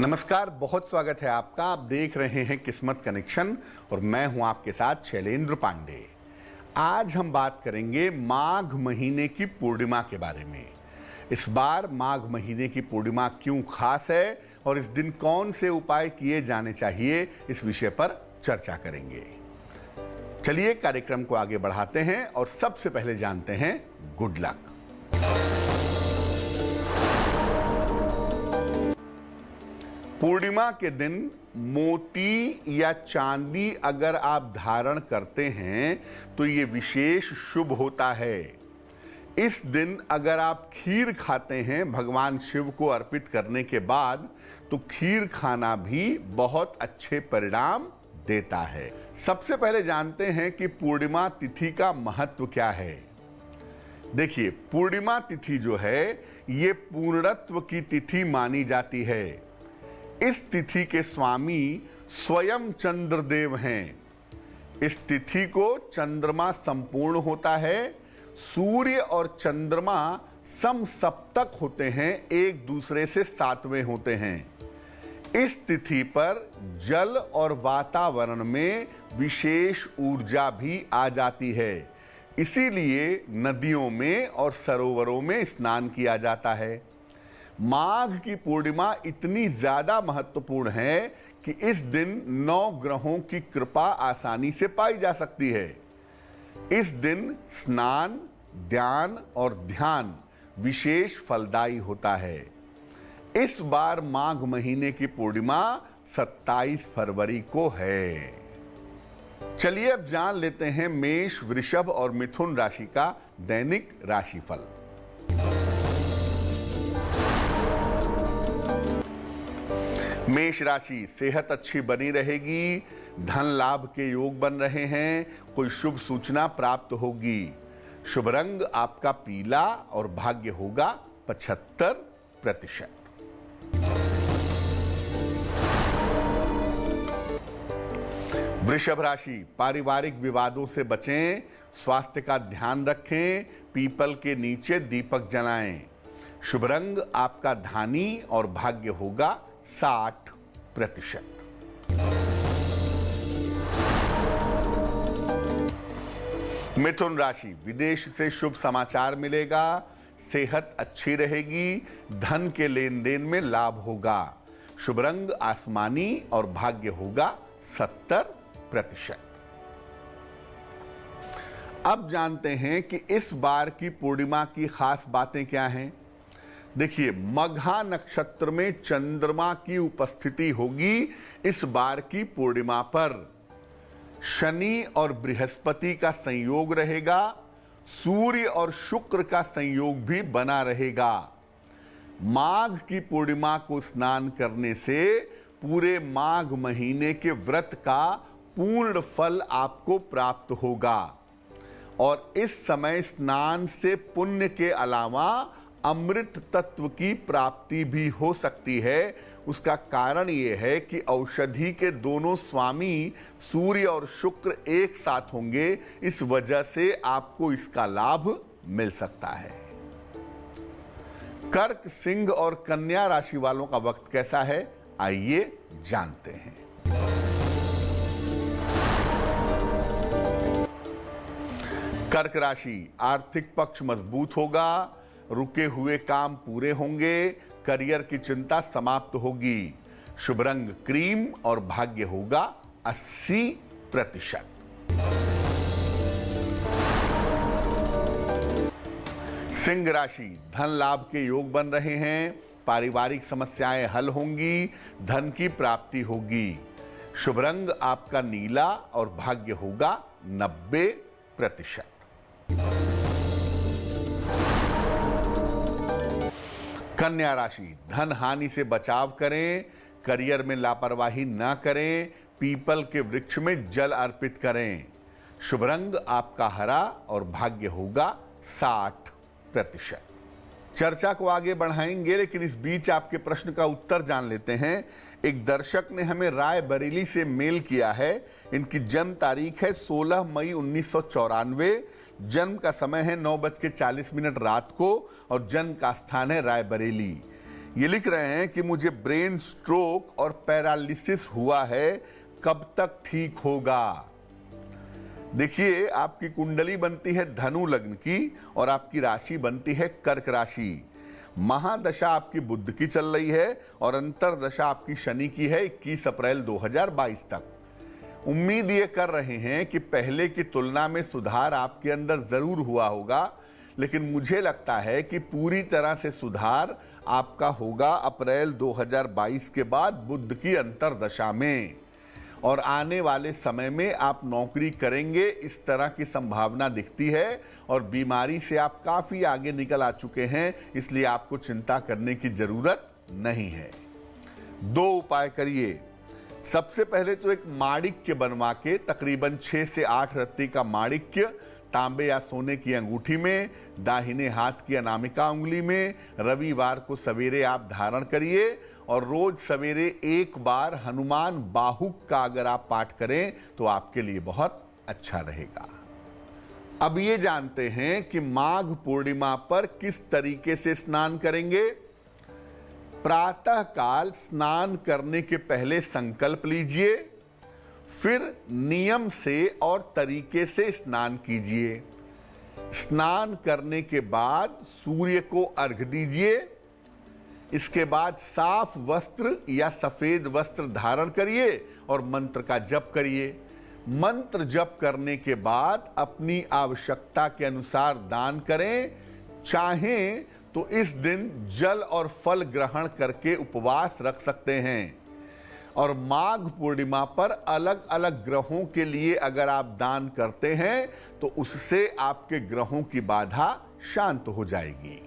नमस्कार, बहुत स्वागत है आपका। आप देख रहे हैं किस्मत कनेक्शन और मैं हूं आपके साथ शैलेंद्र पांडे। आज हम बात करेंगे माघ महीने की पूर्णिमा के बारे में। इस बार माघ महीने की पूर्णिमा क्यों खास है और इस दिन कौन से उपाय किए जाने चाहिए, इस विषय पर चर्चा करेंगे। चलिए कार्यक्रम को आगे बढ़ाते हैं और सबसे पहले जानते हैं गुड लक। पूर्णिमा के दिन मोती या चांदी अगर आप धारण करते हैं तो ये विशेष शुभ होता है। इस दिन अगर आप खीर खाते हैं भगवान शिव को अर्पित करने के बाद, तो खीर खाना भी बहुत अच्छे परिणाम देता है। सबसे पहले जानते हैं कि पूर्णिमा तिथि का महत्व क्या है। देखिए, पूर्णिमा तिथि जो है ये पूर्णत्व की तिथि मानी जाती है। इस तिथि के स्वामी स्वयं चंद्रदेव हैं। इस तिथि को चंद्रमा संपूर्ण होता है। सूर्य और चंद्रमा समसप्तक होते हैं, एक दूसरे से सातवें होते हैं। इस तिथि पर जल और वातावरण में विशेष ऊर्जा भी आ जाती है। इसीलिए नदियों में और सरोवरों में स्नान किया जाता है। माघ की पूर्णिमा इतनी ज्यादा महत्वपूर्ण है कि इस दिन 9 ग्रहों की कृपा आसानी से पाई जा सकती है। इस दिन स्नान, ध्यान और ध्यान विशेष फलदायी होता है। इस बार माघ महीने की पूर्णिमा 27 फरवरी को है। चलिए अब जान लेते हैं मेष, वृषभ और मिथुन राशि का दैनिक राशिफल। मेष राशि, सेहत अच्छी बनी रहेगी, धन लाभ के योग बन रहे हैं, कोई शुभ सूचना प्राप्त होगी। शुभ रंग आपका पीला और भाग्य होगा 75%। वृषभ राशि, पारिवारिक विवादों से बचें, स्वास्थ्य का ध्यान रखें, पीपल के नीचे दीपक जलाएं। शुभ रंग आपका धानी और भाग्य होगा 60%। मिथुन राशि, विदेश से शुभ समाचार मिलेगा, सेहत अच्छी रहेगी, धन के लेन देन में लाभ होगा। शुभ रंग आसमानी और भाग्य होगा 70%। अब जानते हैं कि इस बार की पूर्णिमा की खास बातें क्या हैं। देखिए, मघा नक्षत्र में चंद्रमा की उपस्थिति होगी इस बार की पूर्णिमा पर। शनि और बृहस्पति का संयोग रहेगा। सूर्य और शुक्र का संयोग भी बना रहेगा। माघ की पूर्णिमा को स्नान करने से पूरे माघ महीने के व्रत का पूर्ण फल आपको प्राप्त होगा। और इस समय स्नान से पुण्य के अलावा अमृत तत्व की प्राप्ति भी हो सकती है। उसका कारण यह है कि औषधि के दोनों स्वामी सूर्य और शुक्र एक साथ होंगे, इस वजह से आपको इसका लाभ मिल सकता है। कर्क, सिंह और कन्या राशि वालों का वक्त कैसा है, आइए जानते हैं। कर्क राशि, आर्थिक पक्ष मजबूत होगा, रुके हुए काम पूरे होंगे, करियर की चिंता समाप्त होगी। शुभ रंग क्रीम और भाग्य होगा 80%। सिंह राशि, धन लाभ के योग बन रहे हैं, पारिवारिक समस्याएं हल होंगी, धन की प्राप्ति होगी। शुभ रंग आपका नीला और भाग्य होगा 90%। कन्या राशि, धन हानि से बचाव करें, करियर में लापरवाही न करें, पीपल के वृक्ष में जल अर्पित करें। शुभ रंग आपका हरा और भाग्य होगा 60%। चर्चा को आगे बढ़ाएंगे, लेकिन इस बीच आपके प्रश्न का उत्तर जान लेते हैं। एक दर्शक ने हमें रायबरेली से मेल किया है। इनकी जन्म तारीख है 16 मई 1994। जन्म का समय है 9:40 रात को और जन्म का स्थान है रायबरेली। ये लिख रहे हैं कि मुझे ब्रेन स्ट्रोक और पैरालिसिस हुआ है, कब तक ठीक होगा? देखिए, आपकी कुंडली बनती है धनु लग्न की और आपकी राशि बनती है कर्क राशि। महादशा आपकी बुध की चल रही है और अंतरदशा आपकी शनि की है 21 अप्रैल 2022 तक। उम्मीद ये कर रहे हैं कि पहले की तुलना में सुधार आपके अंदर जरूर हुआ होगा, लेकिन मुझे लगता है कि पूरी तरह से सुधार आपका होगा अप्रैल 2022 के बाद बुध की अंतरदशा में, और आने वाले समय में आप नौकरी करेंगे इस तरह की संभावना दिखती है। और बीमारी से आप काफ़ी आगे निकल आ चुके हैं, इसलिए आपको चिंता करने की ज़रूरत नहीं है। 2 उपाय करिए। सबसे पहले तो एक माणिक्य बनवा के, तकरीबन 6 से 8 रत्ती का माणिक्य तांबे या सोने की अंगूठी में, दाहिने हाथ की अनामिका उंगली में, रविवार को सवेरे आप धारण करिए और रोज सवेरे एक बार हनुमान बाहुक का अगर आप पाठ करें तो आपके लिए बहुत अच्छा रहेगा। अब ये जानते हैं कि माघ पूर्णिमा पर किस तरीके से स्नान करेंगे। प्रातः काल स्नान करने के पहले संकल्प लीजिए, फिर नियम से और तरीके से स्नान कीजिए। स्नान करने के बाद सूर्य को अर्घ्य दीजिए। इसके बाद साफ वस्त्र या सफेद वस्त्र धारण करिए और मंत्र का जप करिए। मंत्र जप करने के बाद अपनी आवश्यकता के अनुसार दान करें। चाहें तो इस दिन जल और फल ग्रहण करके उपवास रख सकते हैं। और माघ पूर्णिमा पर अलग अलग ग्रहों के लिए अगर आप दान करते हैं तो उससे आपके ग्रहों की बाधा शांत हो जाएगी।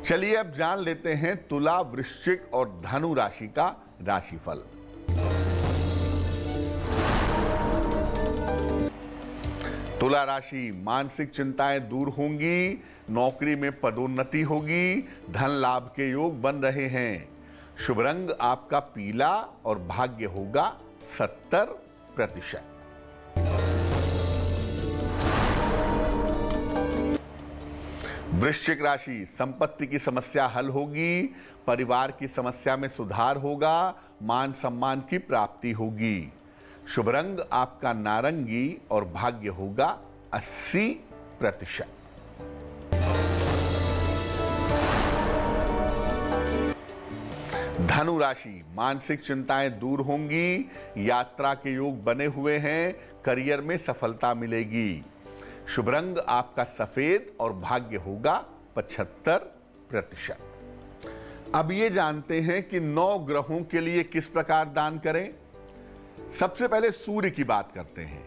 चलिए अब जान लेते हैं तुला, वृश्चिक और धनु राशि का राशिफल। तुला राशि, मानसिक चिंताएं दूर होंगी, नौकरी में पदोन्नति होगी, धन लाभ के योग बन रहे हैं। शुभ रंग आपका पीला और भाग्य होगा 70%। वृश्चिक राशि, संपत्ति की समस्या हल होगी, परिवार की समस्या में सुधार होगा, मान सम्मान की प्राप्ति होगी। शुभ रंग आपका नारंगी और भाग्य होगा 80%। धनु राशि, मानसिक चिंताएं दूर होंगी, यात्रा के योग बने हुए हैं, करियर में सफलता मिलेगी। शुभ रंग आपका सफेद और भाग्य होगा 75%। अब ये जानते हैं कि 9 ग्रहों के लिए किस प्रकार दान करें। सबसे पहले सूर्य की बात करते हैं।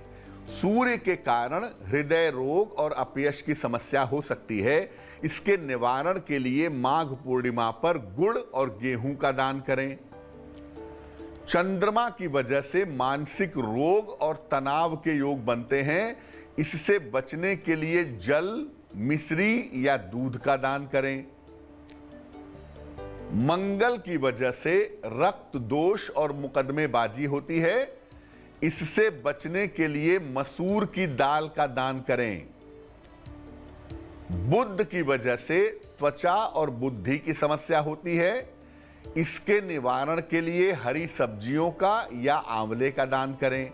सूर्य के कारण हृदय रोग और अपयश की समस्या हो सकती है। इसके निवारण के लिए माघ पूर्णिमा पर गुड़ और गेहूं का दान करें। चंद्रमा की वजह से मानसिक रोग और तनाव के योग बनते हैं। इससे बचने के लिए जल, मिश्री या दूध का दान करें। मंगल की वजह से रक्त दोष और मुकदमेबाजी होती है। इससे बचने के लिए मसूर की दाल का दान करें। बुध की वजह से त्वचा और बुद्धि की समस्या होती है। इसके निवारण के लिए हरी सब्जियों का या आंवले का दान करें।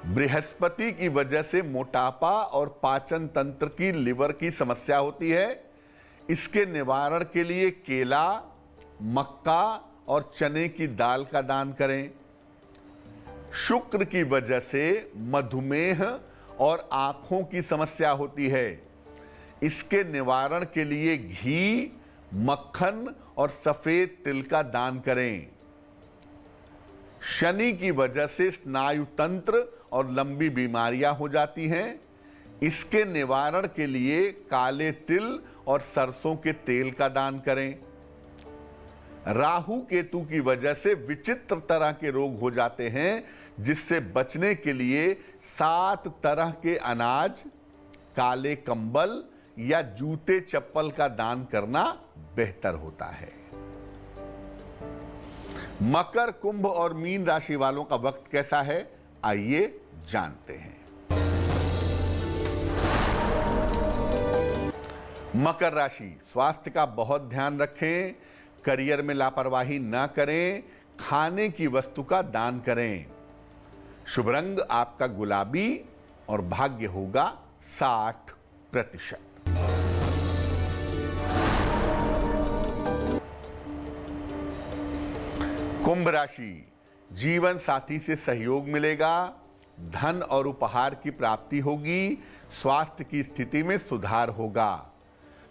बृहस्पति की वजह से मोटापा और पाचन तंत्र की, लिवर की समस्या होती है। इसके निवारण के लिए केला, मक्का और चने की दाल का दान करें। शुक्र की वजह से मधुमेह और आंखों की समस्या होती है। इसके निवारण के लिए घी, मक्खन और सफेद तिल का दान करें। शनि की वजह से स्नायु तंत्र और लंबी बीमारियां हो जाती हैं। इसके निवारण के लिए काले तिल और सरसों के तेल का दान करें। राहु केतु की वजह से विचित्र तरह के रोग हो जाते हैं, जिससे बचने के लिए 7 तरह के अनाज, काले कंबल या जूते चप्पल का दान करना बेहतर होता है। मकर, कुंभ और मीन राशि वालों का वक्त कैसा है, आइए जानते हैं। मकर राशि, स्वास्थ्य का बहुत ध्यान रखें, करियर में लापरवाही ना करें, खाने की वस्तु का दान करें। शुभ रंग आपका गुलाबी और भाग्य होगा 60%। कुंभ राशि, जीवन साथी से सहयोग मिलेगा, धन और उपहार की प्राप्ति होगी, स्वास्थ्य की स्थिति में सुधार होगा।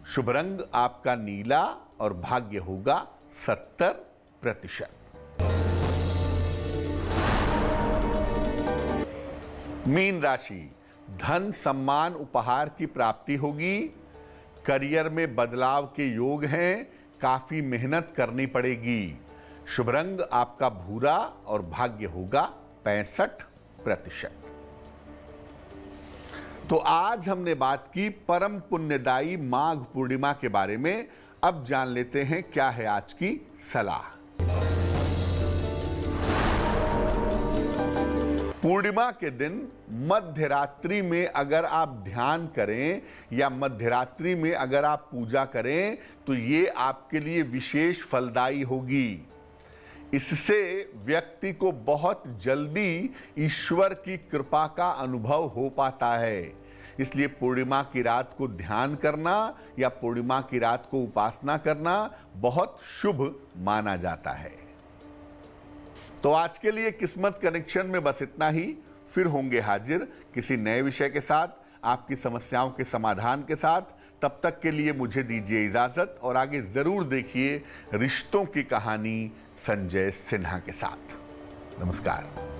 शुभ रंग आपका नीला और भाग्य होगा 70%। मीन राशि, धन सम्मान उपहार की प्राप्ति होगी, करियर में बदलाव के योग हैं, काफी मेहनत करनी पड़ेगी। शुभ रंग आपका भूरा और भाग्य होगा 65%। तो आज हमने बात की परम पुण्यदायी माघ पूर्णिमा के बारे में। अब जान लेते हैं क्या है आज की सलाह। पूर्णिमा के दिन मध्य रात्रि में अगर आप ध्यान करें या मध्य रात्रि में अगर आप पूजा करें तो ये आपके लिए विशेष फलदायी होगी। इससे व्यक्ति को बहुत जल्दी ईश्वर की कृपा का अनुभव हो पाता है। इसलिए पूर्णिमा की रात को ध्यान करना या पूर्णिमा की रात को उपासना करना बहुत शुभ माना जाता है। तो आज के लिए किस्मत कनेक्शन में बस इतना ही। फिर होंगे हाजिर किसी नए विषय के साथ, आपकी समस्याओं के समाधान के साथ। तब तक के लिए मुझे दीजिए इजाजत और आगे जरूर देखिए रिश्तों की कहानी संजय सिन्हा के साथ। नमस्कार।